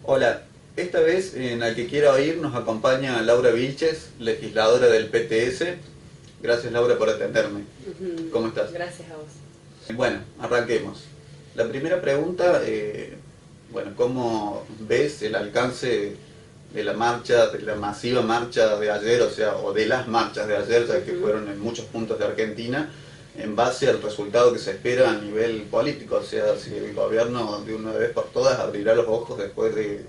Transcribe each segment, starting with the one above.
Hola, esta vez en Al que quiera oír nos acompaña Laura Vilches, legisladora del PTS. Gracias Laura por atenderme. ¿Cómo estás? Gracias a vos. Bueno, arranquemos. La primera pregunta, bueno, ¿cómo ves el alcance de la marcha, de la masiva marcha de ayer, o de las marchas de ayer, ya que fueron en muchos puntos de Argentina, en base al resultado que se espera a nivel político? O sea, si el gobierno de una vez por todas abrirá los ojos después de,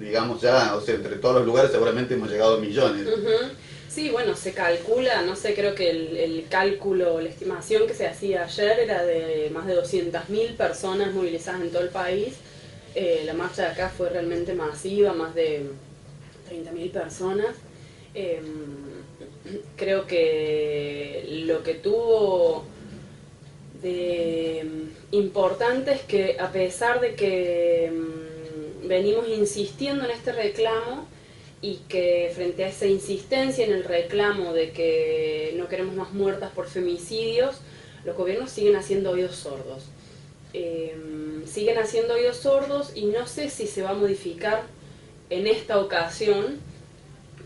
digamos ya, o sea, entre todos los lugares seguramente hemos llegado a millones. Sí, bueno, se calcula, no sé, creo que el cálculo, la estimación que se hacía ayer era de más de 200.000 personas movilizadas en todo el país. La marcha de acá fue realmente masiva, más de 30.000 personas. Creo que lo que tuvo de importante es que, a pesar de que venimos insistiendo en este reclamo, y que frente a esa insistencia en el reclamo de que no queremos más muertas por femicidios, los gobiernos siguen haciendo oídos sordos. Siguen haciendo oídos sordos, y no sé si se va a modificar en esta ocasión,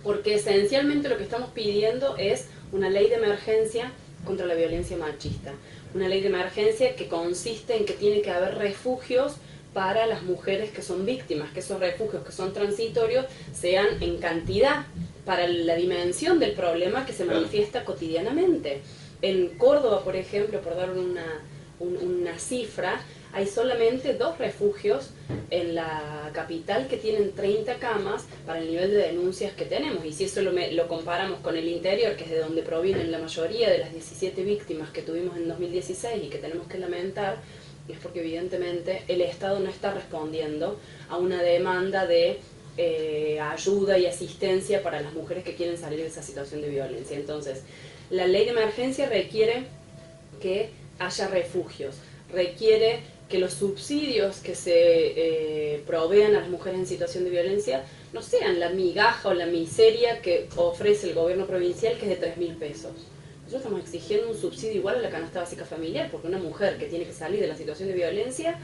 porque esencialmente lo que estamos pidiendo es una ley de emergencia contra la violencia machista. Una ley de emergencia que consiste en que tiene que haber refugios para las mujeres que son víctimas, que esos refugios que son transitorios sean en cantidad para la dimensión del problema que se manifiesta cotidianamente. En Córdoba, por ejemplo, por dar una cifra, hay solamente 2 refugios en la capital que tienen 30 camas para el nivel de denuncias que tenemos. Y si eso lo comparamos con el interior, que es de donde provienen la mayoría de las 17 víctimas que tuvimos en 2016 y que tenemos que lamentar, es porque evidentemente el Estado no está respondiendo a una demanda de ayuda y asistencia para las mujeres que quieren salir de esa situación de violencia. Entonces, la ley de emergencia requiere que haya refugios, requiere que los subsidios que se provean a las mujeres en situación de violencia no sean la migaja o la miseria que ofrece el gobierno provincial, que es de 3.000 pesos. Nosotros estamos exigiendo un subsidio igual a la canasta básica familiar, porque una mujer que tiene que salir de la situación de violencia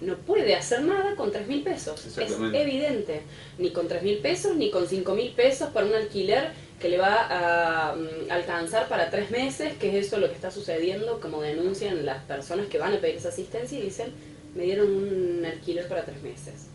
no puede hacer nada con 3.000 pesos. Es evidente. Ni con 3.000 pesos, ni con 5.000 pesos para un alquiler que le va a alcanzar para 3 meses, que es eso lo que está sucediendo, como denuncian las personas que van a pedir esa asistencia y dicen, me dieron un alquiler para 3 meses.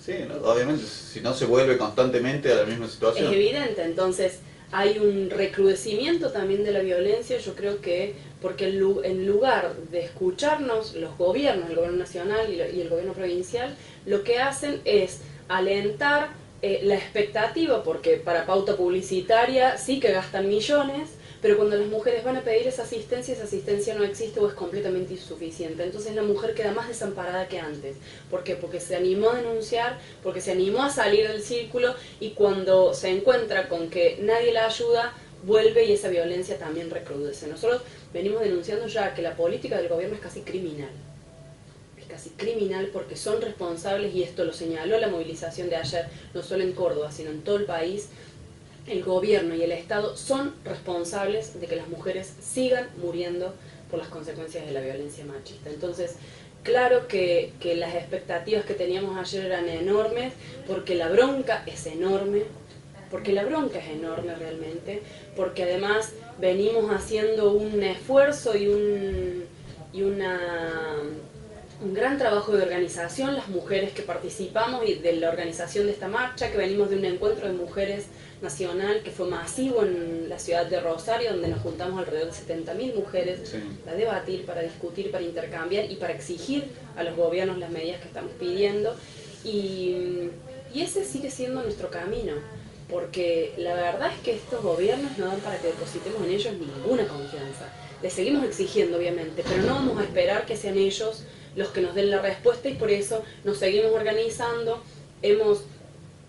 Sí, obviamente, si no se vuelve constantemente a la misma situación. Es evidente, entonces hay un recrudecimiento también de la violencia, yo creo que porque en lugar de escucharnos los gobiernos, el gobierno nacional y el gobierno provincial, lo que hacen es alentar la expectativa, porque para pauta publicitaria sí que gastan millones, pero cuando las mujeres van a pedir esa asistencia no existe o es completamente insuficiente. Entonces la mujer queda más desamparada que antes. ¿Por qué? Porque se animó a denunciar, porque se animó a salir del círculo, y cuando se encuentra con que nadie la ayuda, vuelve y esa violencia también recrudece. Nosotros venimos denunciando ya que la política del gobierno es casi criminal. Es casi criminal porque son responsables, y esto lo señaló la movilización de ayer, no solo en Córdoba, sino en todo el país. El gobierno y el Estado son responsables de que las mujeres sigan muriendo por las consecuencias de la violencia machista. Entonces, claro que las expectativas que teníamos ayer eran enormes, porque la bronca es enorme, realmente, porque además venimos haciendo un esfuerzo y un gran trabajo de organización, las mujeres que participamos y de la organización de esta marcha, que venimos de un encuentro de mujeres nacional que fue masivo en la ciudad de Rosario, donde nos juntamos alrededor de 70.000 mujeres para debatir, para discutir, para intercambiar y para exigir a los gobiernos las medidas que estamos pidiendo. Y ese sigue siendo nuestro camino, porque la verdad es que estos gobiernos no dan para que depositemos en ellos ninguna confianza. Les seguimos exigiendo, obviamente, pero no vamos a esperar que sean ellos los que nos den la respuesta, y por eso nos seguimos organizando. Hemos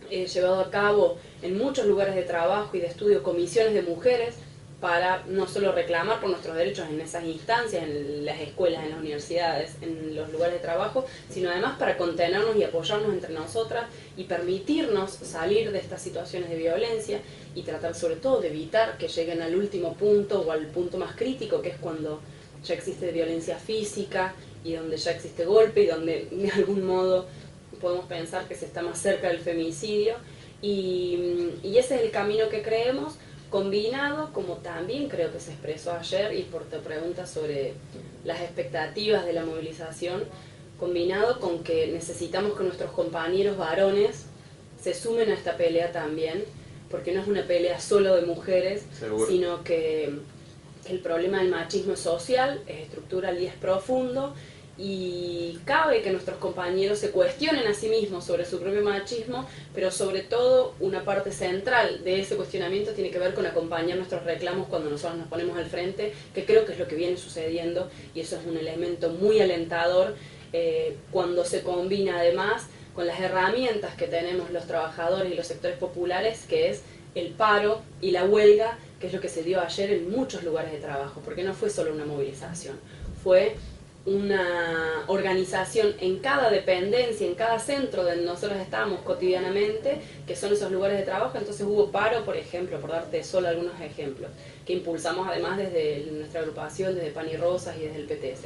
llevado a cabo en muchos lugares de trabajo y de estudio comisiones de mujeres para no solo reclamar por nuestros derechos en esas instancias, en las escuelas, en las universidades, en los lugares de trabajo, sino además para contenernos y apoyarnos entre nosotras y permitirnos salir de estas situaciones de violencia y tratar sobre todo de evitar que lleguen al último punto o al punto más crítico, que es cuando ya existe violencia física y donde ya existe golpe y donde de algún modo podemos pensar que se está más cerca del femicidio, y ese es el camino que creemos, combinado, como también creo que se expresó ayer, y por tu pregunta sobre las expectativas de la movilización, combinado con que necesitamos que nuestros compañeros varones se sumen a esta pelea también, porque no es una pelea solo de mujeres, Seguro. sino que el problema del machismo es social, es estructural y es profundo, y cabe que nuestros compañeros se cuestionen a sí mismos sobre su propio machismo, pero sobre todo una parte central de ese cuestionamiento tiene que ver con acompañar nuestros reclamos cuando nosotros nos ponemos al frente, que creo que es lo que viene sucediendo, y eso es un elemento muy alentador cuando se combina además con las herramientas que tenemos los trabajadores y los sectores populares, que es el paro y la huelga, que es lo que se dio ayer en muchos lugares de trabajo, porque no fue solo una movilización, fue una organización en cada dependencia, en cada centro donde nosotros estamos cotidianamente, que son esos lugares de trabajo. Entonces hubo paro, por ejemplo, por darte solo algunos ejemplos, que impulsamos además desde nuestra agrupación, desde Pan y Rosas y desde el PTS.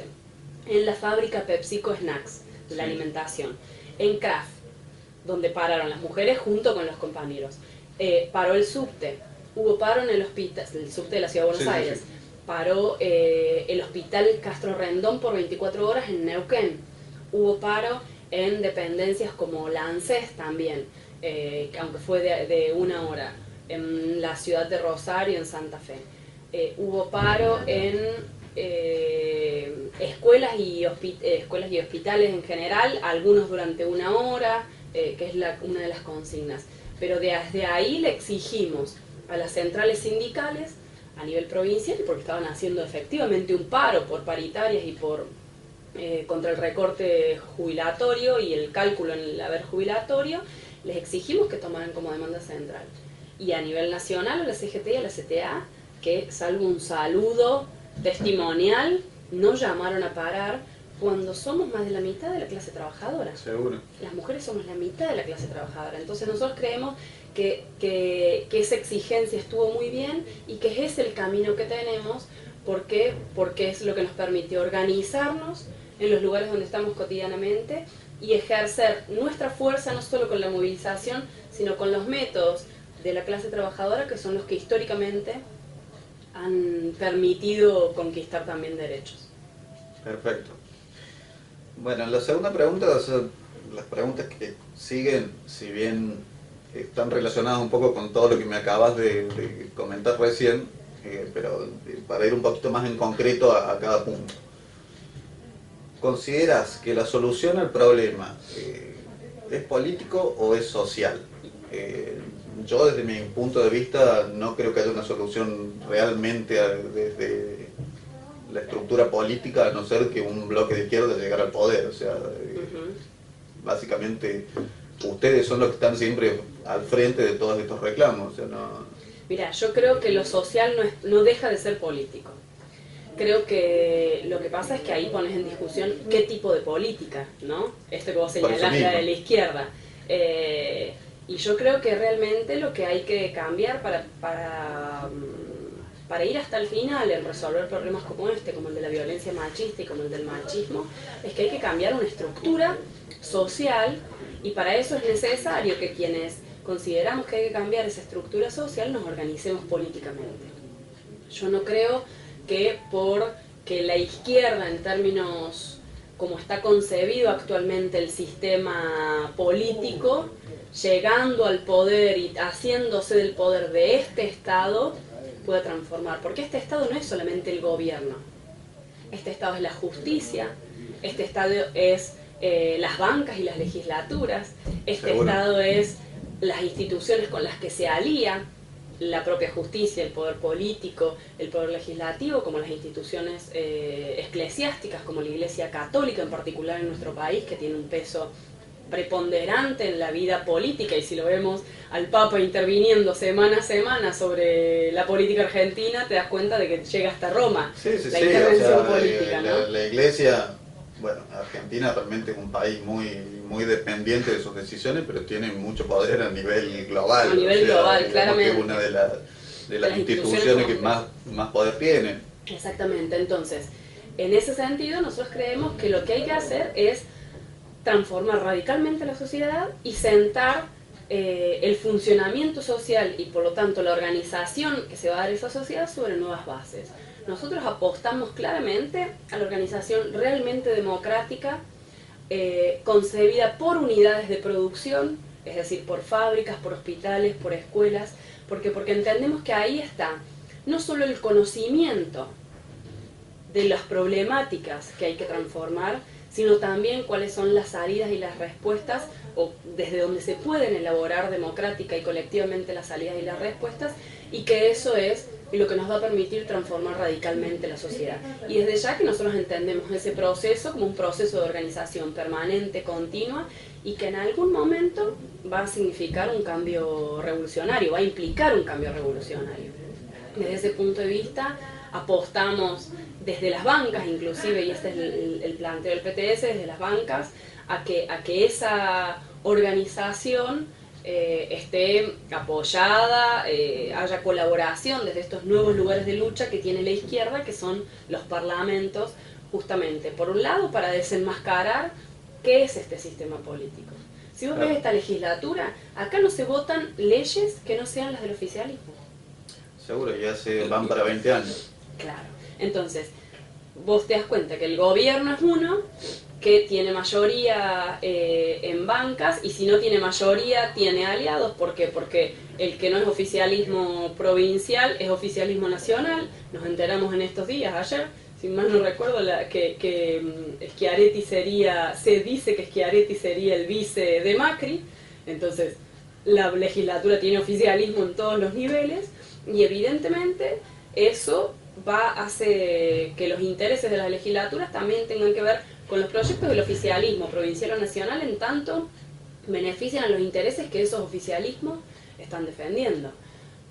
En la fábrica PepsiCo Snacks, de la alimentación. En CRAF, donde pararon las mujeres junto con los compañeros. Paró el subte, hubo paro en el hospital, el subte de la Ciudad de Buenos Aires. Sí. Paró el hospital Castro Rendón por 24 horas en Neuquén. Hubo paro en dependencias como la ANSES también, aunque fue de una hora, en la ciudad de Rosario, en Santa Fe. Hubo paro en escuelas y hospitales en general, algunos durante una hora, que es una de las consignas. Pero desde ahí le exigimos a las centrales sindicales a nivel provincial, porque estaban haciendo efectivamente un paro por paritarias y por contra el recorte jubilatorio y el cálculo en el haber jubilatorio, les exigimos que tomaran como demanda central. Y a nivel nacional, a la CGT y a la CTA, que salvo un saludo testimonial, no llamaron a parar cuando somos más de la mitad de la clase trabajadora. Seguro. Las mujeres somos la mitad de la clase trabajadora. Entonces nosotros creemos que esa exigencia estuvo muy bien y que ese es el camino que tenemos, porque es lo que nos permitió organizarnos en los lugares donde estamos cotidianamente y ejercer nuestra fuerza no solo con la movilización, sino con los métodos de la clase trabajadora, que son los que históricamente han permitido conquistar también derechos. Perfecto. Bueno, la segunda pregunta, o sea, las preguntas que siguen, si bien están relacionadas un poco con todo lo que me acabas de comentar recién, pero para ir un poquito más en concreto a cada punto. ¿Consideras que la solución al problema es político o es social? Yo desde mi punto de vista no creo que haya una solución realmente desde la estructura política, a no ser que un bloque de izquierda llegara al poder. O sea, básicamente ustedes son los que están siempre al frente de todos estos reclamos. O sea, no... Mira, yo creo que lo social no deja de ser político. Creo que lo que pasa es que ahí pones en discusión qué tipo de política, ¿no? Esto que vos señalás, la de la izquierda. Y yo creo que realmente lo que hay que cambiar para ir hasta el final en resolver problemas como este, como el de la violencia machista y como el del machismo, es que hay que cambiar una estructura social, y para eso es necesario que quienes consideramos que hay que cambiar esa estructura social nos organicemos políticamente. Yo no creo que porque la izquierda, en términos como está concebido actualmente el sistema político, llegando al poder y haciéndose del poder de este Estado, pueda transformar. Porque este Estado no es solamente el gobierno. Este Estado es la justicia, este Estado es las bancas y las legislaturas, este Seguro. Estado es las instituciones con las que se alía la propia justicia, el poder político, el poder legislativo, como las instituciones eclesiásticas, como la Iglesia Católica en particular en nuestro país, que tiene un peso preponderante en la vida política, y si lo vemos al Papa interviniendo semana a semana sobre la política argentina, te das cuenta de que llega hasta Roma la intervención política, ¿no? La Iglesia, bueno, Argentina realmente es un país muy dependiente de sus decisiones, pero tiene mucho poder a nivel global. A nivel global, claramente. Que es una de las instituciones que más poder tiene. Exactamente, entonces, en ese sentido nosotros creemos que lo que hay que hacer es transformar radicalmente la sociedad y sentar el funcionamiento social y por lo tanto la organización que se va a dar esa sociedad sobre nuevas bases. Nosotros apostamos claramente a la organización realmente democrática, concebida por unidades de producción, es decir, por fábricas, por hospitales, por escuelas, porque entendemos que ahí está no solo el conocimiento de las problemáticas que hay que transformar, sino también cuáles son las salidas y las respuestas, o desde donde se pueden elaborar democrática y colectivamente las salidas y las respuestas, y que eso es lo que nos va a permitir transformar radicalmente la sociedad. Y desde ya que nosotros entendemos ese proceso como un proceso de organización permanente, continua, y que en algún momento va a significar un cambio revolucionario, va a implicar un cambio revolucionario. Desde ese punto de vista, apostamos desde las bancas, inclusive, y este es el planteo del PTS, desde las bancas, a que esa organización esté apoyada, haya colaboración desde estos nuevos lugares de lucha que tiene la izquierda, que son los parlamentos, justamente, por un lado, para desenmascarar qué es este sistema político. Si vos ves esta legislatura, acá no se votan leyes que no sean las del oficialismo. Seguro, ya se van para 20 años. Claro. Entonces, vos te das cuenta que el gobierno es uno, que tiene mayoría en bancas, y si no tiene mayoría, tiene aliados. ¿Por qué? Porque el que no es oficialismo provincial es oficialismo nacional. Nos enteramos en estos días, ayer, si mal no recuerdo, que Schiaretti se dice que Schiaretti sería el vice de Macri. Entonces, la legislatura tiene oficialismo en todos los niveles, y evidentemente eso va a hacer que los intereses de las legislaturas también tengan que ver con los proyectos del oficialismo provincial o nacional, en tanto benefician a los intereses que esos oficialismos están defendiendo.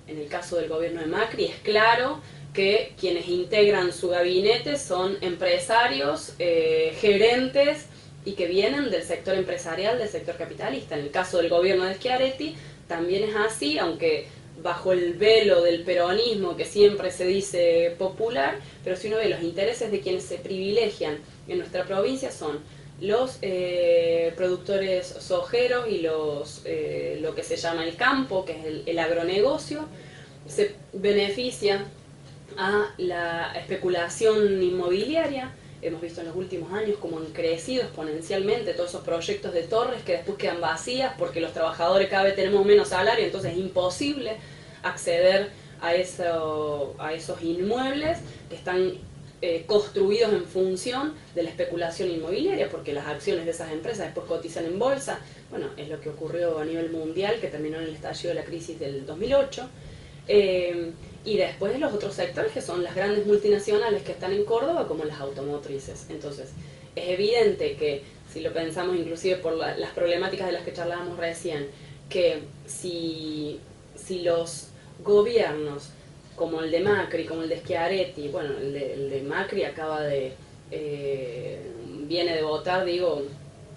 En el caso del gobierno de Macri es claro que quienes integran su gabinete son empresarios, gerentes, y que vienen del sector empresarial, del sector capitalista. En el caso del gobierno de Schiaretti también es así, aunque bajo el velo del peronismo que siempre se dice popular, pero si uno ve los intereses de quienes se privilegian en nuestra provincia son los productores sojeros y lo que se llama el campo, que es el agronegocio, se beneficia a la especulación inmobiliaria. Hemos visto en los últimos años cómo han crecido exponencialmente todos esos proyectos de torres que después quedan vacías porque los trabajadores cada vez tenemos menos salario, entonces es imposible acceder a esos inmuebles que están construidos en función de la especulación inmobiliaria, porque las acciones de esas empresas después cotizan en bolsa. Bueno, es lo que ocurrió a nivel mundial, que terminó en el estallido de la crisis del 2008. Y después los otros sectores, que son las grandes multinacionales que están en Córdoba, como las automotrices. Entonces, es evidente que, si lo pensamos inclusive por las problemáticas de las que charlábamos recién, que si los gobiernos, como el de Macri, como el de Schiaretti, bueno, el de Macri viene de votar, digo,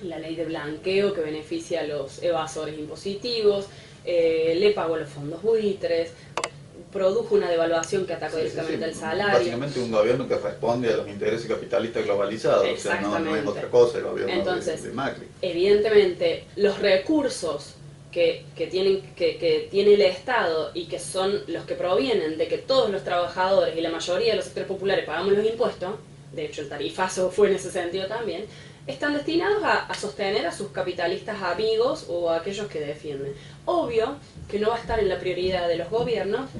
la ley de blanqueo que beneficia a los evasores impositivos, le pagó los fondos buitres, produjo una devaluación que atacó directamente al salario. Básicamente un gobierno que responde a los intereses capitalistas globalizados, o sea, no es otra cosa el gobierno. Entonces, de Macri. Evidentemente, los recursos que tiene el Estado y que son los que provienen de que todos los trabajadores y la mayoría de los sectores populares pagamos los impuestos, de hecho el tarifazo fue en ese sentido también, están destinados a sostener a sus capitalistas amigos o a aquellos que defienden. Obvio que no va a estar en la prioridad de los gobiernos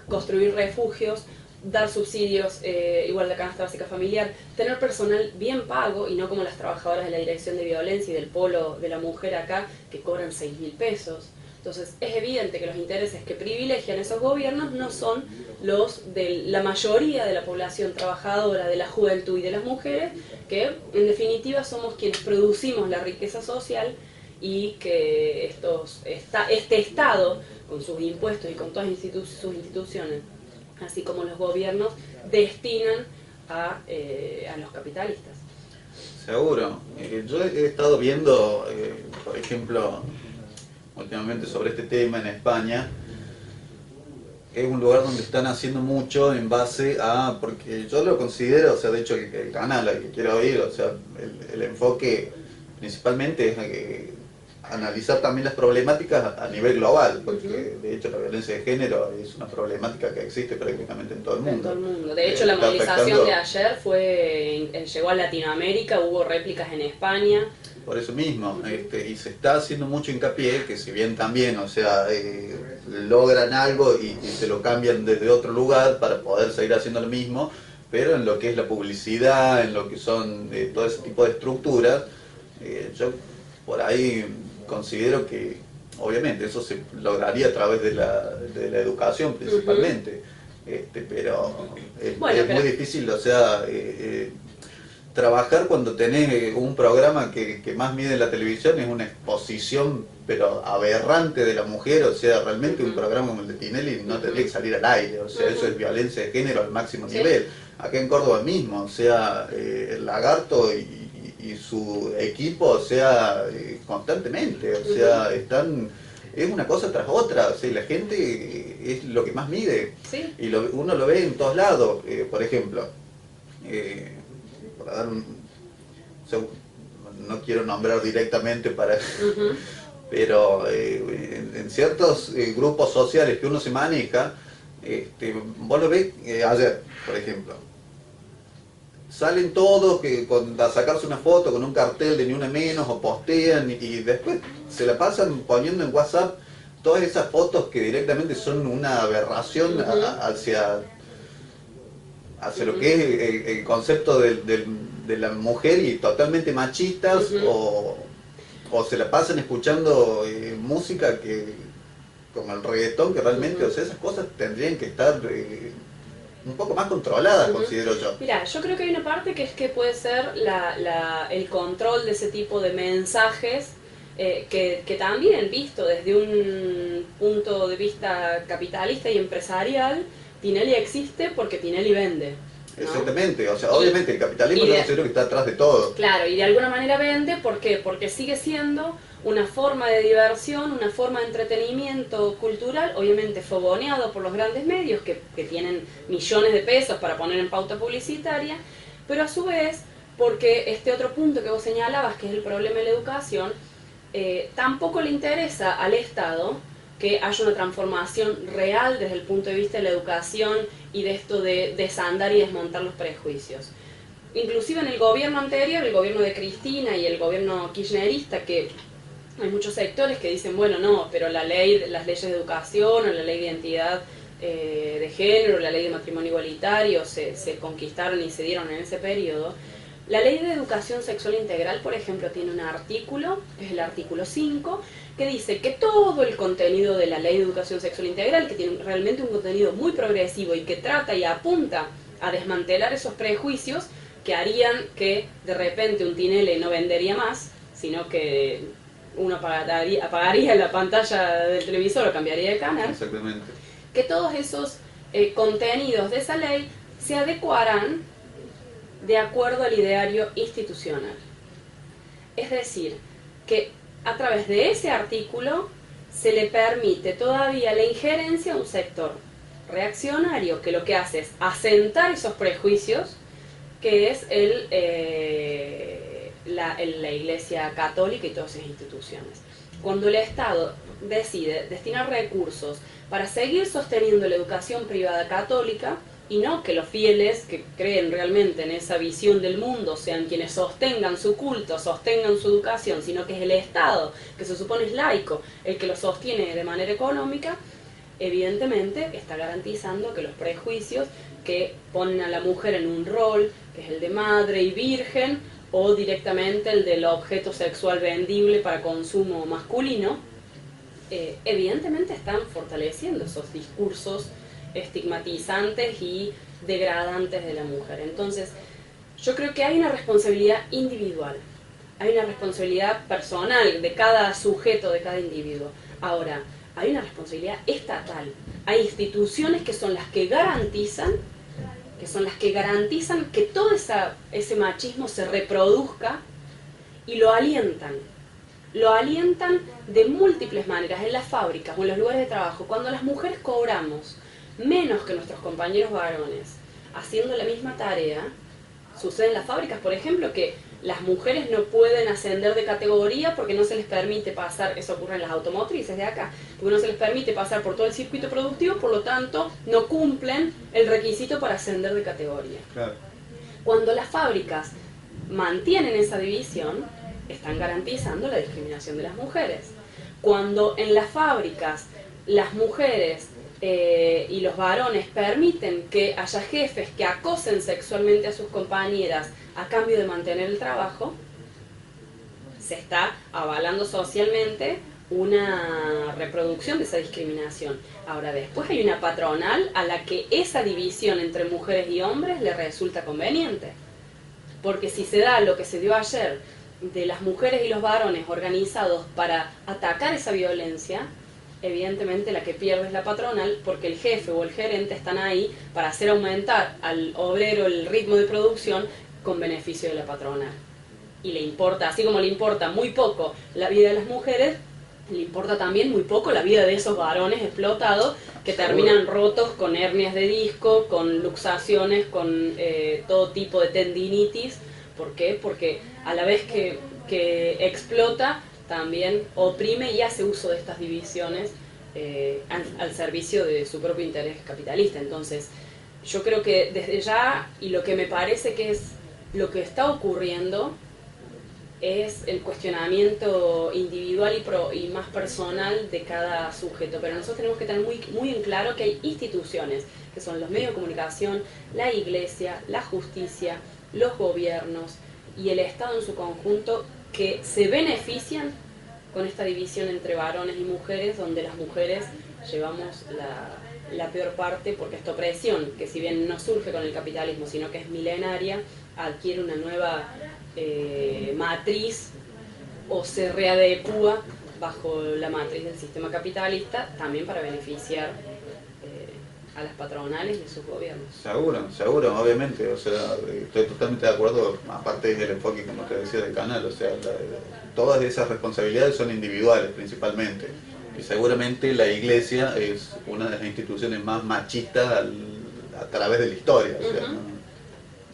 construir refugios, dar subsidios, igual de canasta básica familiar, tener personal bien pago y no como las trabajadoras de la Dirección de Violencia y del Polo de la Mujer acá, que cobran 6.000 pesos. Entonces es evidente que los intereses que privilegian esos gobiernos no son los de la mayoría de la población trabajadora, de la juventud y de las mujeres, que en definitiva somos quienes producimos la riqueza social, y que este Estado, con sus impuestos y con todas sus instituciones, así como los gobiernos, destinan a los capitalistas. Seguro. Yo he estado viendo, por ejemplo, últimamente sobre este tema en España. Es un lugar donde están haciendo mucho en base a, porque yo lo considero, o sea, de hecho el canal al que quiero ir, o sea, el enfoque principalmente es analizar también las problemáticas a nivel global, porque de hecho la violencia de género es una problemática que existe prácticamente en todo el mundo. En todo el mundo. De hecho, la movilización de ayer llegó a Latinoamérica, hubo réplicas en España. Por eso mismo, y se está haciendo mucho hincapié que si bien también, o sea, logran algo y se lo cambian desde otro lugar para poder seguir haciendo lo mismo, pero en lo que es la publicidad, en lo que son todo ese tipo de estructuras, yo por ahí considero que obviamente eso se lograría a través de la educación principalmente, pero es muy difícil, o sea, trabajar cuando tenés un programa que más mide en la televisión es una exposición pero aberrante de la mujer, o sea, realmente un programa como el de Tinelli no tendría que salir al aire, o sea, eso es violencia de género al máximo nivel. Acá en Córdoba mismo, o sea, el Lagarto y su equipo, o sea, constantemente, o sea, es una cosa tras otra, o sea, la gente es lo que más mide, y uno lo ve en todos lados, por ejemplo, para dar no quiero nombrar directamente para pero en ciertos grupos sociales que uno se maneja, vos lo ves ayer, por ejemplo, salen todos a sacarse una foto con un cartel de ni una menos o postean y después se la pasan poniendo en WhatsApp todas esas fotos que directamente son una aberración hacia lo que es el concepto de la mujer y totalmente machistas, o se la pasan escuchando música como el reggaetón, que realmente, o sea, esas cosas tendrían que estar un poco más controladas, considero yo. Mira, yo creo que hay una parte que es que puede ser el control de ese tipo de mensajes, que también, visto desde un punto de vista capitalista y empresarial, Tinelli existe porque Tinelli vende, ¿no? Exactamente, o sea, obviamente el capitalismo yo considero que está atrás de todo. Claro, y de alguna manera vende, ¿por qué? Porque sigue siendo una forma de diversión, una forma de entretenimiento cultural, obviamente fogoneado por los grandes medios que tienen millones de pesos para poner en pauta publicitaria, pero a su vez, porque este otro punto que vos señalabas, que es el problema de la educación, tampoco le interesa al Estado que haya una transformación real desde el punto de vista de la educación y de esto de desandar y desmontar los prejuicios. Inclusive en el gobierno anterior, el gobierno de Cristina y el gobierno kirchnerista, que hay muchos sectores que dicen, bueno, no, pero las leyes de educación o la ley de identidad de género, la ley de matrimonio igualitario se conquistaron y se dieron en ese periodo. La ley de educación sexual integral, por ejemplo, tiene un artículo, que es el artículo 5, que dice que todo el contenido de la ley de educación sexual integral, que tiene realmente un contenido muy progresivo y que trata y apunta a desmantelar esos prejuicios que harían que de repente un Tinelli no vendería más, sino que uno apagaría la pantalla del televisor o cambiaría de canal. Exactamente. Que todos esos contenidos de esa ley se adecuarán de acuerdo al ideario institucional. Es decir, que a través de ese artículo se le permite todavía la injerencia a un sector reaccionario que lo que hace es asentar esos prejuicios, que es la Iglesia Católica y todas esas instituciones. Cuando el Estado decide destinar recursos para seguir sosteniendo la educación privada católica, y no que los fieles que creen realmente en esa visión del mundo sean quienes sostengan su culto, sostengan su educación, sino que es el Estado, que se supone es laico, el que lo sostiene de manera económica, evidentemente está garantizando que los prejuicios que ponen a la mujer en un rol, que es el de madre y virgen, o directamente el del objeto sexual vendible para consumo masculino, evidentemente están fortaleciendo esos discursos estigmatizantes y degradantes de la mujer. Entonces, yo creo que hay una responsabilidad individual, hay una responsabilidad personal de cada sujeto, de cada individuo. Ahora, hay una responsabilidad estatal, hay instituciones que son las que garantizan que todo ese machismo se reproduzca y lo alientan de múltiples maneras, en las fábricas o en los lugares de trabajo. Cuando las mujeres cobramos menos que nuestros compañeros varones haciendo la misma tarea, Sucede en las fábricas, por ejemplo, que las mujeres no pueden ascender de categoría porque no se les permite pasar, eso ocurre en las automotrices de acá, porque no se les permite pasar por todo el circuito productivo, por lo tanto no cumplen el requisito para ascender de categoría. Claro. Cuando las fábricas mantienen esa división, están garantizando la discriminación de las mujeres. Cuando en las fábricas las mujeres y los varones permiten que haya jefes que acosen sexualmente a sus compañeras a cambio de mantener el trabajo, se está avalando socialmente una reproducción de esa discriminación. Ahora, después hay una patronal a la que esa división entre mujeres y hombres le resulta conveniente. Porque si se da lo que se dio ayer de las mujeres y los varones organizados para atacar esa violencia, evidentemente la que pierde es la patronal, porque el jefe o el gerente están ahí para hacer aumentar al obrero el ritmo de producción con beneficio de la patronal. Y le importa, así como le importa muy poco la vida de las mujeres, le importa también muy poco la vida de esos varones explotados que terminan rotos con hernias de disco, con luxaciones, con todo tipo de tendinitis. ¿Por qué? Porque a la vez que explota, también oprime y hace uso de estas divisiones al servicio de su propio interés capitalista. Entonces, yo creo que desde ya, y lo que me parece que es lo que está ocurriendo, es el cuestionamiento individual y más personal de cada sujeto. Pero nosotros tenemos que tener muy en claro que hay instituciones, que son los medios de comunicación, la iglesia, la justicia, los gobiernos y el Estado en su conjunto, que se benefician con esta división entre varones y mujeres, donde las mujeres llevamos la peor parte, porque esta opresión, que si bien no surge con el capitalismo, sino que es milenaria, adquiere una nueva matriz o se readecúa bajo la matriz del sistema capitalista, también para beneficiar a las patronales y a sus gobiernos. Seguro, obviamente, o sea, estoy totalmente de acuerdo, aparte del enfoque, como te decía, del canal, o sea, todas esas responsabilidades son individuales principalmente, y seguramente la iglesia es una de las instituciones más machistas a través de la historia, o sea, ¿no?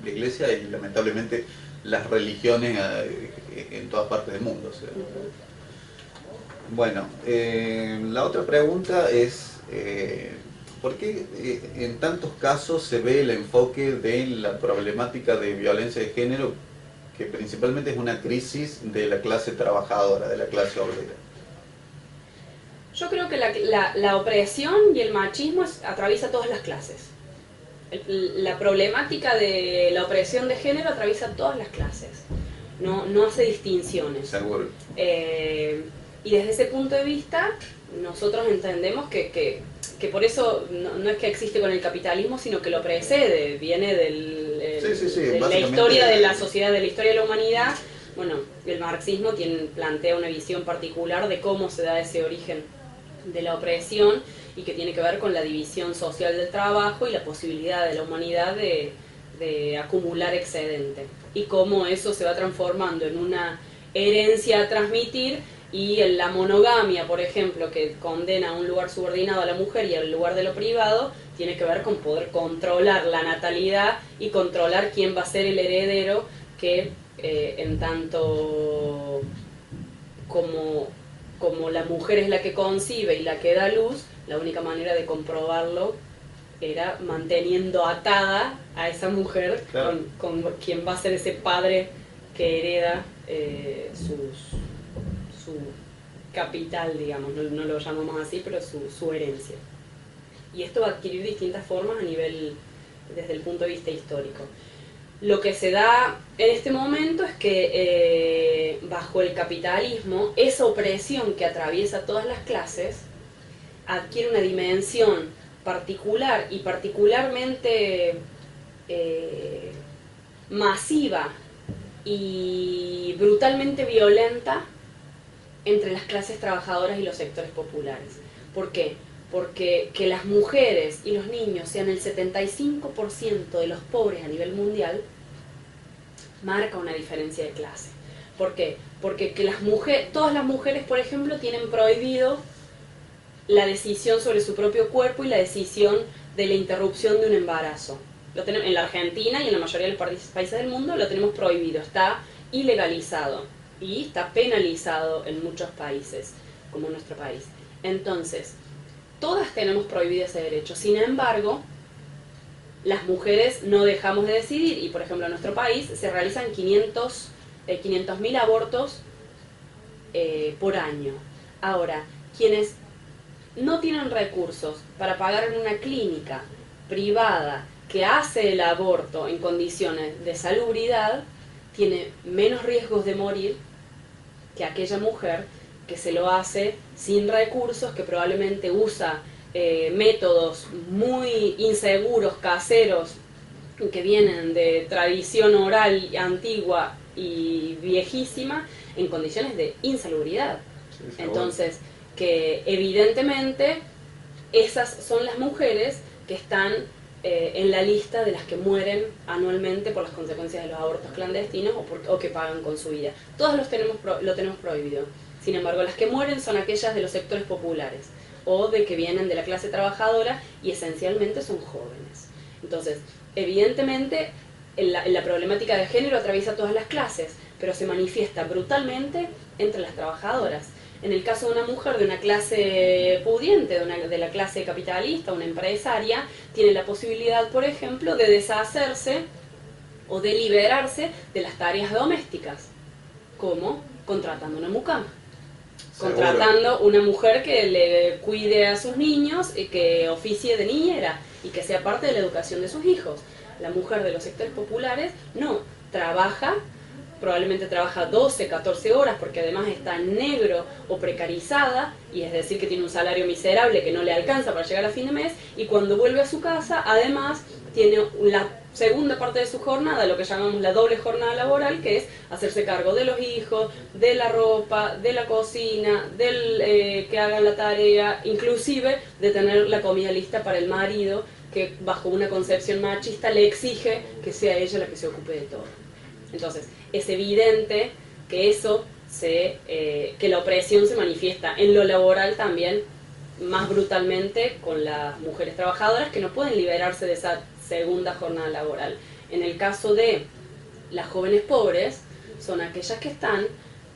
La iglesia y lamentablemente las religiones en todas partes del mundo, o sea. Bueno, la otra pregunta es, ¿por qué en tantos casos se ve el enfoque de la problemática de violencia de género, que principalmente es una crisis de la clase trabajadora, de la clase obrera? Yo creo que la opresión y el machismo atraviesa todas las clases. La problemática de la opresión de género atraviesa todas las clases. No hace distinciones. Seguro. Y desde ese punto de vista, nosotros entendemos que por eso no es que existe con el capitalismo, sino que lo precede, viene de la historia de la sociedad, de la historia de la humanidad. Bueno, el marxismo plantea una visión particular de cómo se da ese origen de la opresión, y que tiene que ver con la división social del trabajo y la posibilidad de la humanidad de acumular excedente, y cómo eso se va transformando en una herencia a transmitir, y en la monogamia, por ejemplo, que condena a un lugar subordinado a la mujer y al lugar de lo privado, tiene que ver con poder controlar la natalidad y controlar quién va a ser el heredero, que en tanto como la mujer es la que concibe y la que da luz, la única manera de comprobarlo era manteniendo atada a esa mujer, claro, con quien va a ser ese padre que hereda su capital, digamos, no lo llamamos así, pero su herencia. Y esto va a adquirir distintas formas desde el punto de vista histórico. Lo que se da en este momento es que bajo el capitalismo, esa opresión que atraviesa todas las clases adquiere una dimensión particular y particularmente masiva y brutalmente violenta entre las clases trabajadoras y los sectores populares. ¿Por qué? Porque que las mujeres y los niños sean el 75% de los pobres a nivel mundial marca una diferencia de clase. ¿Por qué? Porque todas las mujeres, por ejemplo, tienen prohibido la decisión sobre su propio cuerpo y la decisión de la interrupción de un embarazo. Lo tenemos en la Argentina y en la mayoría de los países del mundo lo tenemos prohibido, está ilegalizado y está penalizado en muchos países, como nuestro país. Entonces, todas tenemos prohibido ese derecho. Sin embargo, las mujeres no dejamos de decidir y, por ejemplo, en nuestro país se realizan 500.000 abortos por año. Ahora, quienes no tienen recursos para pagar en una clínica privada que hace el aborto en condiciones de salubridad, tiene menos riesgos de morir que aquella mujer que se lo hace sin recursos, que probablemente usa métodos muy inseguros, caseros, que vienen de tradición oral antigua y viejísima, en condiciones de insalubridad. Sí, entonces, que evidentemente esas son las mujeres que están en la lista de las que mueren anualmente por las consecuencias de los abortos clandestinos o que pagan con su vida. Todas lo tenemos prohibido. Sin embargo, las que mueren son aquellas de los sectores populares o de que vienen de la clase trabajadora y esencialmente son jóvenes. Entonces, evidentemente, la problemática de género atraviesa todas las clases, pero se manifiesta brutalmente entre las trabajadoras. En el caso de una mujer de una clase pudiente, de la clase capitalista, una empresaria, tiene la posibilidad, por ejemplo, de deshacerse o de liberarse de las tareas domésticas, como contratando una mucama. Contratando una mujer que le cuide a sus niños y que oficie de niñera y que sea parte de la educación de sus hijos. La mujer de los sectores populares no, trabaja, probablemente trabaja 12, 14 horas porque además está en negro o precarizada, y es decir que tiene un salario miserable que no le alcanza para llegar a fin de mes, y cuando vuelve a su casa además tiene la segunda parte de su jornada, lo que llamamos la doble jornada laboral, que es hacerse cargo de los hijos, de la ropa, de la cocina, del que hagan la tarea, inclusive de tener la comida lista para el marido, que bajo una concepción machista le exige que sea ella la que se ocupe de todo. Entonces, es evidente que que la opresión se manifiesta en lo laboral también más brutalmente con las mujeres trabajadoras que no pueden liberarse de esa segunda jornada laboral. En el caso de las jóvenes pobres, son aquellas que están,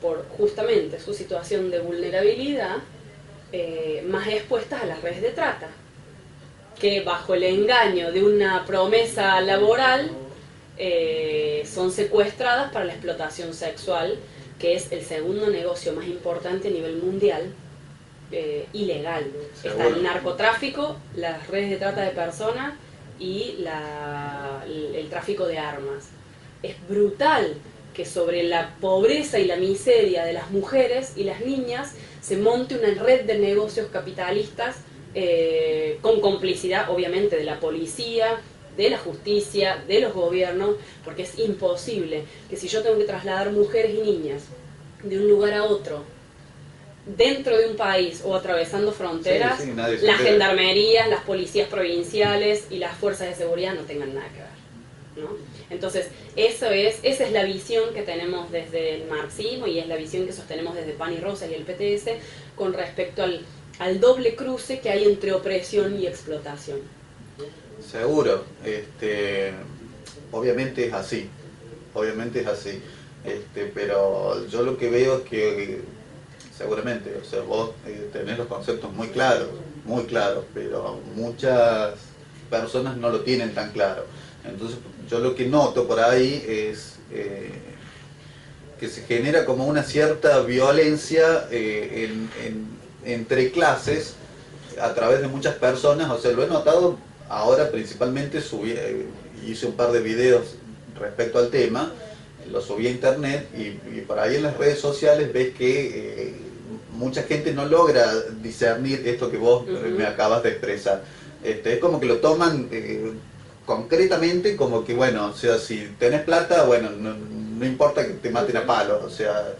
por justamente su situación de vulnerabilidad, más expuestas a las redes de trata, que bajo el engaño de una promesa laboral son secuestradas para la explotación sexual, que es el segundo negocio más importante a nivel mundial, ilegal. Está el narcotráfico, las redes de trata de personas y el tráfico de armas. Es brutal que sobre la pobreza y la miseria de las mujeres y las niñas se monte una red de negocios capitalistas con complicidad obviamente de la policía, de la justicia, de los gobiernos, porque es imposible que si yo tengo que trasladar mujeres y niñas de un lugar a otro, dentro de un país o atravesando fronteras, las gendarmerías, las policías provinciales y las fuerzas de seguridad no tengan nada que ver, ¿no? Entonces, esa es la visión que tenemos desde el marxismo y es la visión que sostenemos desde Pan y Rosas y el PTS con respecto al doble cruce que hay entre opresión y explotación. Seguro, obviamente es así, pero yo lo que veo es que seguramente, o sea, vos tenés los conceptos muy claros, pero muchas personas no lo tienen tan claro. Entonces, yo lo que noto por ahí es que se genera como una cierta violencia entre clases a través de muchas personas. O sea, lo he notado ahora principalmente, hice un par de videos respecto al tema, lo subí a internet y por ahí en las redes sociales ves que mucha gente no logra discernir esto que vos me acabas de expresar. Es como que lo toman concretamente como que, bueno, o sea, si tenés plata, bueno, no importa que te maten a palos, o sea,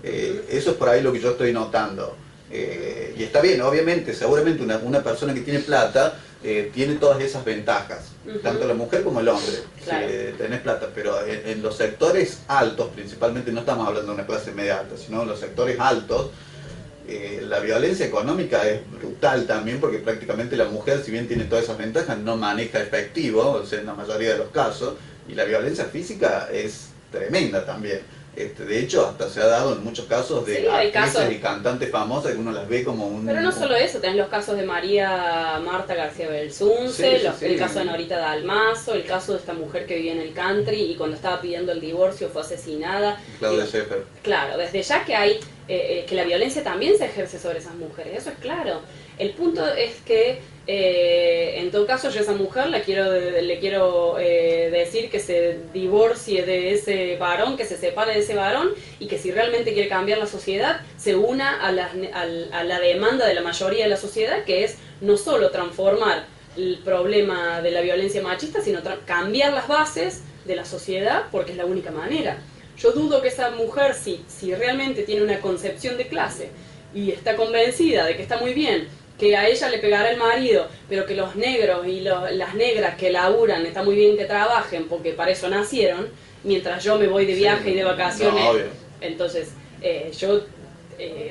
eso es por ahí lo que yo estoy notando. Y está bien, obviamente, seguramente una persona que tiene plata tiene todas esas ventajas, tanto la mujer como el hombre, claro, si tenés plata, pero en los sectores altos, principalmente, no estamos hablando de una clase media alta, sino en los sectores altos, La violencia económica es brutal también porque prácticamente la mujer, si bien tiene todas esas ventajas, no maneja efectivo, o sea, en la mayoría de los casos, y la violencia física es tremenda también. De hecho, hasta se ha dado en muchos casos de Sí, hay actrices casos. y cantantes famosas que uno las ve como Pero no solo eso, tenés los casos de María Marta García Belsunce, Sí, sí, sí. el caso de Norita Dalmazo, el caso de esta mujer que vivía en el country y cuando estaba pidiendo el divorcio fue asesinada. Claudia Digo, Schiffer. claro, desde ya que hay que la violencia también se ejerce sobre esas mujeres, eso es claro. El punto es que en todo caso yo a esa mujer le quiero decir que se divorcie de ese varón, que se separe de ese varón y que si realmente quiere cambiar la sociedad se una a la demanda de la mayoría de la sociedad, que es no solo transformar el problema de la violencia machista, sino cambiar las bases de la sociedad, porque es la única manera. Yo dudo que esa mujer, si realmente tiene una concepción de clase y está convencida de que está muy bien, que a ella le pegará el marido, pero que los negros y las negras que laburan está muy bien que trabajen porque para eso nacieron, mientras yo me voy de viaje y de vacaciones. No, Entonces, yo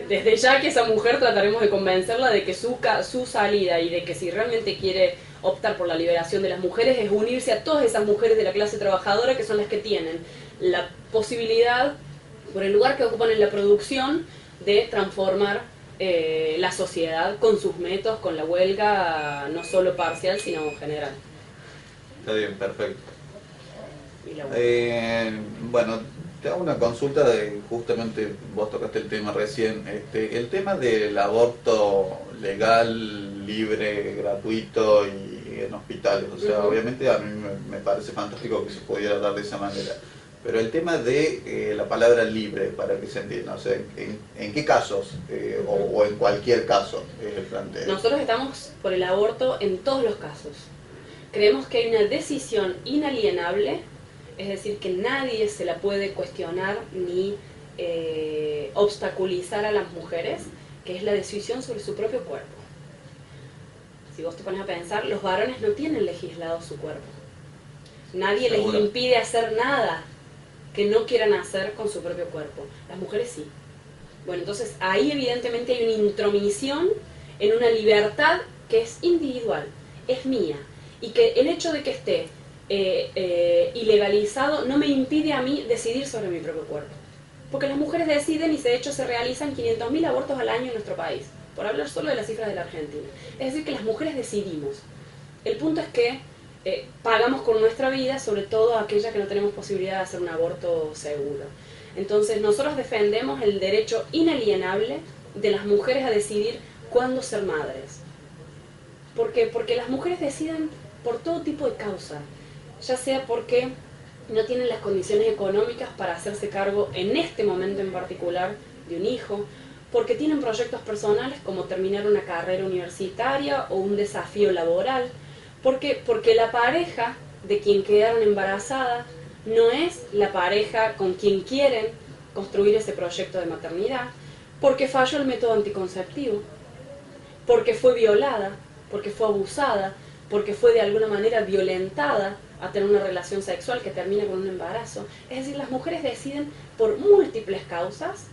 desde ya que esa mujer trataremos de convencerla de que su salida y de que si realmente quiere optar por la liberación de las mujeres es unirse a todas esas mujeres de la clase trabajadora que son las que tienen la posibilidad, por el lugar que ocupan en la producción, de transformar la sociedad con sus métodos, con la huelga, no solo parcial, sino general. Está bien, perfecto. Y la Bueno, te hago una consulta de, justamente vos tocaste el tema recién, el tema del aborto legal, libre, gratuito y en hospitales. O sea, obviamente a mí me parece fantástico que se pudiera dar de esa manera. Pero el tema de la palabra libre, para que se entienda, o sea, ¿en qué casos o en cualquier caso es el planteo? Nosotros estamos por el aborto en todos los casos. Creemos que hay una decisión inalienable, es decir, que nadie se la puede cuestionar ni obstaculizar a las mujeres, que es la decisión sobre su propio cuerpo. Si vos te pones a pensar, los varones no tienen legislado su cuerpo. Nadie les impide hacer nada que no quieran hacer con su propio cuerpo. Las mujeres sí. Bueno, entonces ahí evidentemente hay una intromisión en una libertad que es individual, es mía, y que el hecho de que esté ilegalizado no me impide a mí decidir sobre mi propio cuerpo. Porque las mujeres deciden y de hecho se realizan 500.000 abortos al año en nuestro país, por hablar solo de las cifras de la Argentina. Es decir, que las mujeres decidimos. El punto es que pagamos con nuestra vida, sobre todo aquella que no tenemos posibilidad de hacer un aborto seguro. Entonces nosotros defendemos el derecho inalienable de las mujeres a decidir cuándo ser madres. ¿Por qué? Porque las mujeres deciden por todo tipo de causa, ya sea porque no tienen las condiciones económicas para hacerse cargo en este momento en particular de un hijo, porque tienen proyectos personales como terminar una carrera universitaria o un desafío laboral. ¿Por qué? Porque la pareja de quien quedaron embarazadas no es la pareja con quien quieren construir ese proyecto de maternidad, porque falló el método anticonceptivo, porque fue violada, porque fue abusada, porque fue de alguna manera violentada a tener una relación sexual que termina con un embarazo. Es decir, las mujeres deciden por múltiples causas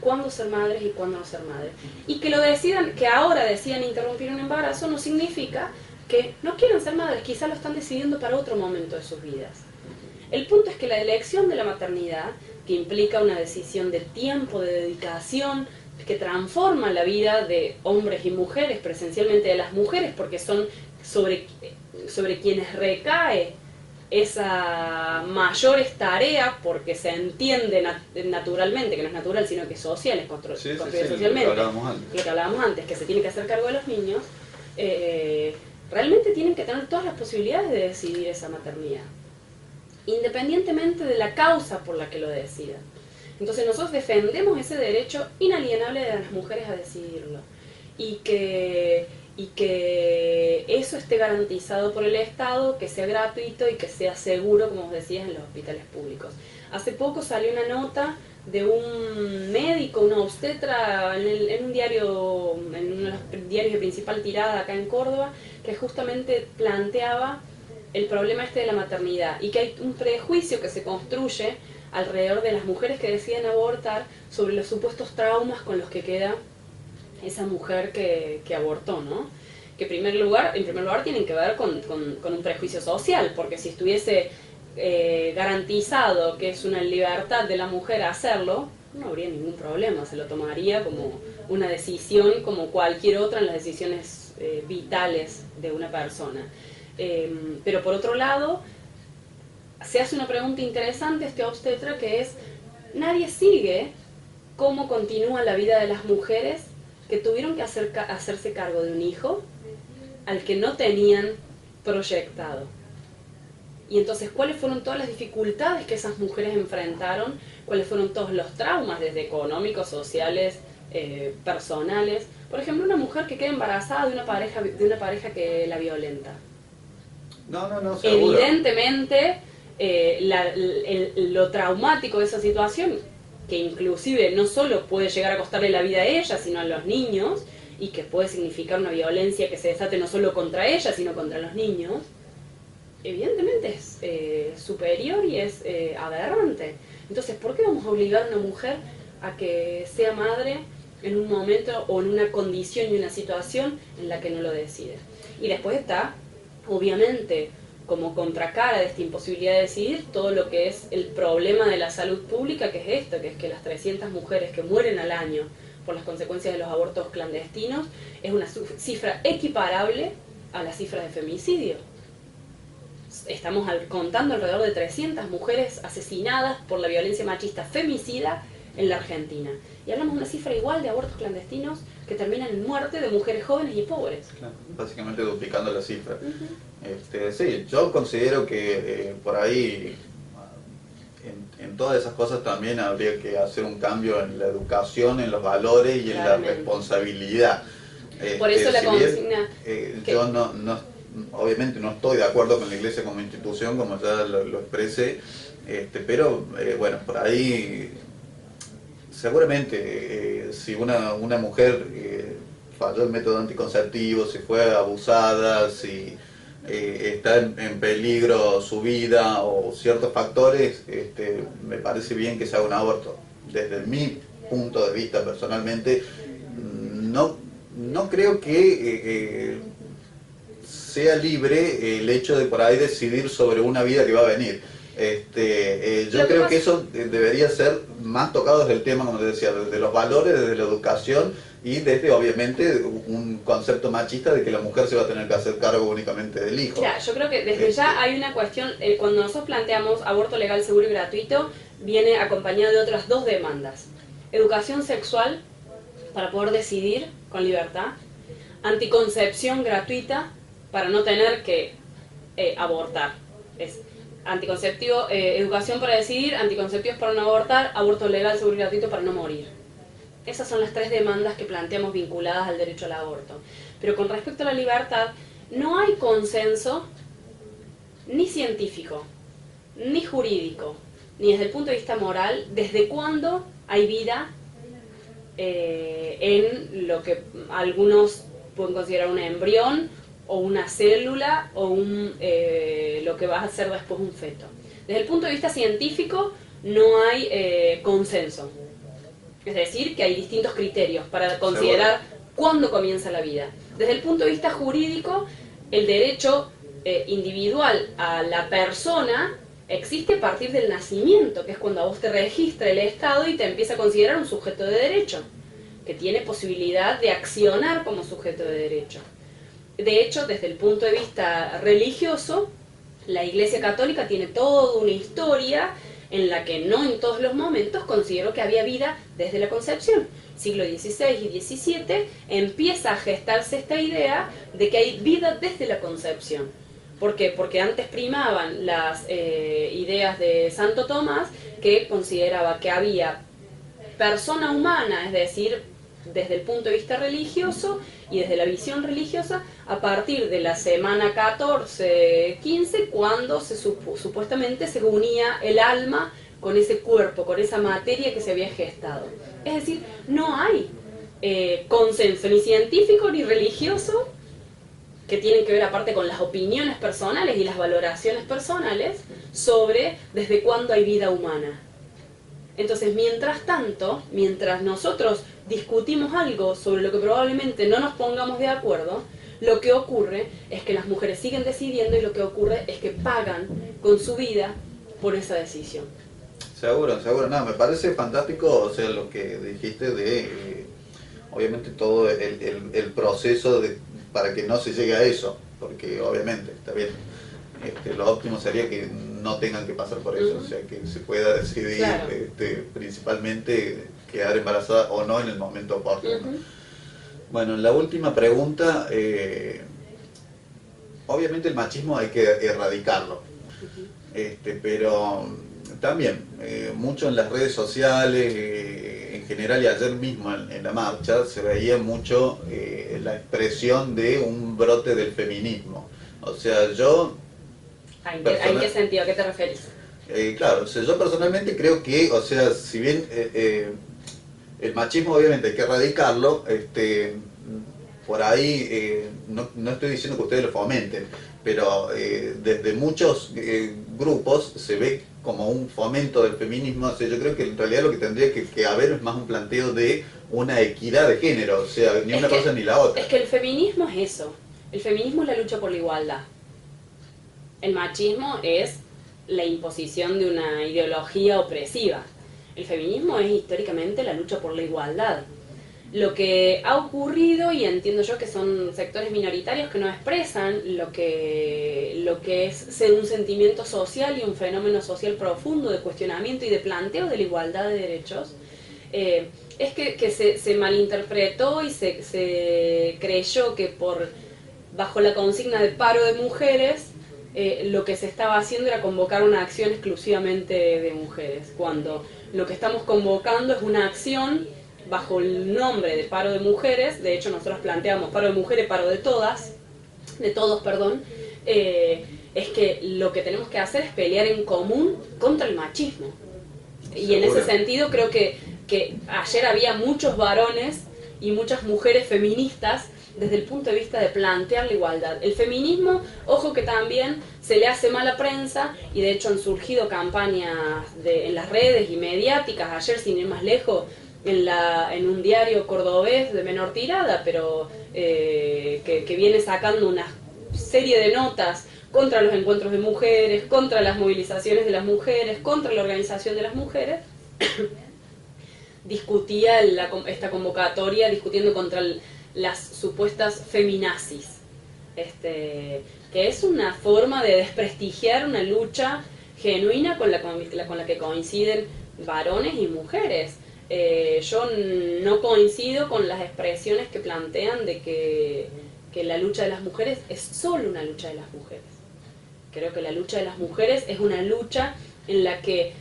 cuándo ser madres y cuándo no ser madres. Y que lo decidan, que ahora decidan interrumpir un embarazo no significa que no quieran ser madres, quizás lo están decidiendo para otro momento de sus vidas. El punto es que la elección de la maternidad, que implica una decisión de tiempo, de dedicación, que transforma la vida de hombres y mujeres, pero esencialmente de las mujeres, porque son sobre quienes recae esa mayores tareas, porque se entiende naturalmente, que no es natural, sino que es social, es construido socialmente, lo que hablábamos antes, que se tiene que hacer cargo de los niños, realmente tienen que tener todas las posibilidades de decidir esa maternidad, independientemente de la causa por la que lo decidan. Entonces nosotros defendemos ese derecho inalienable de las mujeres a decidirlo, y que eso esté garantizado por el Estado, que sea gratuito y que sea seguro, como vos decías, en los hospitales públicos. Hace poco salió una nota de un médico, una obstetra, en un diario, en uno de los diarios de principal tirada acá en Córdoba, que justamente planteaba el problema de la maternidad y que hay un prejuicio que se construye alrededor de las mujeres que deciden abortar sobre los supuestos traumas con los que queda esa mujer que abortó, ¿no? Que en primer lugar tienen que ver con un prejuicio social, porque si estuviese garantizado que es una libertad de la mujer hacerlo, no habría ningún problema, se lo tomaría como una decisión como cualquier otra en las decisiones vitales de una persona. Pero por otro lado, se hace una pregunta interesante este obstetra, que es, nadie sigue cómo continúa la vida de las mujeres que tuvieron que hacerse cargo de un hijo al que no tenían proyectado. Y entonces, ¿cuáles fueron todas las dificultades que esas mujeres enfrentaron? ¿Cuáles fueron todos los traumas, desde económicos, sociales, personales? Por ejemplo, una mujer que queda embarazada de una pareja que la violenta. No, seguro. Evidentemente, lo traumático de esa situación, que inclusive no solo puede llegar a costarle la vida a ella, sino a los niños, y que puede significar una violencia que se desate no solo contra ella, sino contra los niños, evidentemente es superior y es aberrante. Entonces, ¿por qué vamos a obligar a una mujer a que sea madre en un momento o en una condición y una situación en la que no lo decide? Y después está, obviamente, como contracara de esta imposibilidad de decidir, todo lo que es el problema de la salud pública, que es esto, que es que las 300 mujeres que mueren al año por las consecuencias de los abortos clandestinos es una cifra equiparable a la cifra de femicidio. Estamos contando alrededor de 300 mujeres asesinadas por la violencia machista femicida en la Argentina. Y hablamos de una cifra igual de abortos clandestinos que terminan en muerte de mujeres jóvenes y pobres. Claro, básicamente duplicando la cifra. Sí, yo considero que por ahí, en todas esas cosas también habría que hacer un cambio en la educación, en los valores y en la responsabilidad. Por eso la consigna... Yo obviamente no estoy de acuerdo con la Iglesia como institución, como ya lo expresé, pero bueno, por ahí seguramente si una mujer falló el método anticonceptivo, si fue abusada, si está en peligro su vida o ciertos factores, me parece bien que se haga un aborto. Desde mi punto de vista personalmente, no creo que sea libre el hecho de por ahí decidir sobre una vida que va a venir. Yo creo que eso debería ser más tocado desde el tema, como te decía, desde los valores, desde la educación y desde obviamente un concepto machista de que la mujer se va a tener que hacer cargo únicamente del hijo. Claro, yo creo que desde ya hay una cuestión, cuando nosotros planteamos aborto legal, seguro y gratuito, viene acompañado de otras dos demandas. Educación sexual para poder decidir con libertad, anticoncepción gratuita para no tener que abortar. Es anticonceptivo, educación para decidir, anticonceptivos para no abortar, aborto legal, seguro y gratuito para no morir. Esas son las tres demandas que planteamos vinculadas al derecho al aborto. Pero con respecto a la libertad, no hay consenso ni científico, ni jurídico, ni desde el punto de vista moral, desde cuándo hay vida en lo que algunos pueden considerar un embrión, o una célula, o lo que va a ser después un feto. Desde el punto de vista científico, no hay consenso. Es decir, que hay distintos criterios para considerar cuándo comienza la vida. Desde el punto de vista jurídico, el derecho individual a la persona existe a partir del nacimiento, que es cuando a vos te registra el Estado y te empieza a considerar un sujeto de derecho, que tiene posibilidad de accionar como sujeto de derecho. De hecho, desde el punto de vista religioso, la Iglesia Católica tiene toda una historia en la que no en todos los momentos consideró que había vida desde la concepción. Siglo XVI y XVII empieza a gestarse esta idea de que hay vida desde la concepción. ¿Por qué? Porque antes primaban las ideas de Santo Tomás, que consideraba que había persona humana, es decir, desde el punto de vista religioso y desde la visión religiosa, a partir de la semana 14-15, cuando supuestamente se unía el alma con ese cuerpo, con esa materia que se había gestado. Es decir, no hay consenso ni científico ni religioso, que tienen que ver aparte con las opiniones personales y las valoraciones personales, sobre desde cuándo hay vida humana. Entonces, mientras tanto, mientras nosotros discutimos algo sobre lo que probablemente no nos pongamos de acuerdo, lo que ocurre es que las mujeres siguen decidiendo y lo que ocurre es que pagan con su vida por esa decisión. Seguro, seguro. No, me parece fantástico, o sea, lo que dijiste de, obviamente, todo el proceso para que no se llegue a eso, porque obviamente, está bien, lo óptimo sería que no tengan que pasar por eso, o sea, que se pueda decidir, Claro. principalmente quedar embarazada o no en el momento oportuno. Bueno, la última pregunta, obviamente el machismo hay que erradicarlo, pero también mucho en las redes sociales, en general, y ayer mismo en la marcha se veía mucho la expresión de un brote del feminismo. O sea, yo ¿En qué sentido? ¿A qué te referís? claro, o sea, yo personalmente creo que, o sea, si bien el machismo obviamente hay que erradicarlo, por ahí no estoy diciendo que ustedes lo fomenten, pero desde muchos grupos se ve como un fomento del feminismo. O sea, yo creo que en realidad lo que tendría que haber es más un planteo de una equidad de género, o sea, ni una cosa ni la otra. Es que el feminismo es eso. El feminismo es la lucha por la igualdad. El machismo es la imposición de una ideología opresiva. El feminismo es históricamente la lucha por la igualdad. Lo que ha ocurrido, y entiendo yo que son sectores minoritarios que no expresan lo que es un sentimiento social y un fenómeno social profundo de cuestionamiento y de planteo de la igualdad de derechos, es que se malinterpretó y se creyó que bajo la consigna de paro de mujeres, lo que se estaba haciendo era convocar una acción exclusivamente de mujeres, cuando lo que estamos convocando es una acción bajo el nombre de paro de mujeres. De hecho, nosotros planteamos paro de mujeres, paro de todos, es que lo que tenemos que hacer es pelear en común contra el machismo. Y en ese sentido creo que ayer había muchos varones y muchas mujeres feministas desde el punto de vista de plantear la igualdad. El feminismo, ojo que también se le hace mala prensa, y de hecho han surgido campañas en las redes y mediáticas, ayer sin ir más lejos, en un diario cordobés de menor tirada, pero que viene sacando una serie de notas contra los encuentros de mujeres, contra las movilizaciones de las mujeres, contra la organización de las mujeres, discutía esta convocatoria discutiendo contra las supuestas feminazis, que es una forma de desprestigiar una lucha genuina con la que coinciden varones y mujeres. Yo no coincido con las expresiones que plantean de que la lucha de las mujeres es solo una lucha de las mujeres. Creo que la lucha de las mujeres es una lucha en la que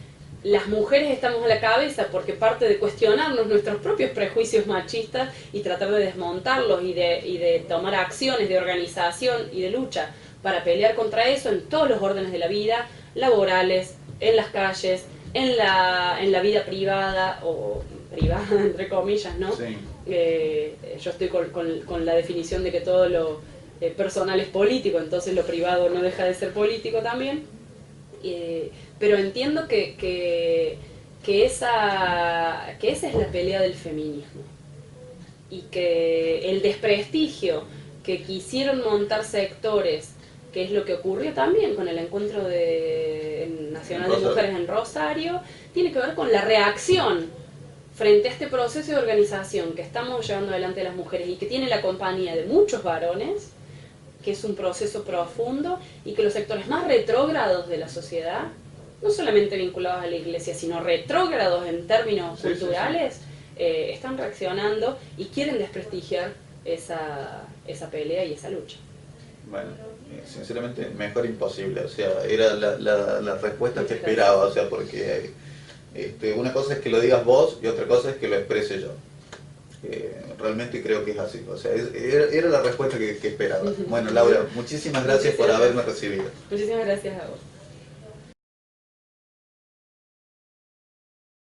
las mujeres estamos a la cabeza, porque parte de cuestionarnos nuestros propios prejuicios machistas y tratar de desmontarlos y de tomar acciones de organización y de lucha para pelear contra eso en todos los órdenes de la vida, laborales, en las calles, en la vida privada, o privada entre comillas, ¿no? Sí. Yo estoy con la definición de que todo lo personal es político, entonces lo privado no deja de ser político también. Pero entiendo que esa es la pelea del feminismo, y que el desprestigio que quisieron montar sectores, que es lo que ocurrió también con el encuentro nacional de mujeres en Rosario, tiene que ver con la reacción frente a este proceso de organización que estamos llevando adelante las mujeres y que tiene la compañía de muchos varones, que es un proceso profundo, y que los sectores más retrógrados de la sociedad, no solamente vinculados a la iglesia, sino retrógrados en términos culturales, están reaccionando y quieren desprestigiar esa pelea y esa lucha. Bueno, sinceramente, mejor imposible. O sea, era la respuesta que esperaba. O sea, porque una cosa es que lo digas vos y otra cosa es que lo exprese yo. Realmente creo que es así. O sea, era la respuesta que esperaba. Bueno, Laura, muchísimas gracias por haberme recibido. Muchísimas gracias a vos.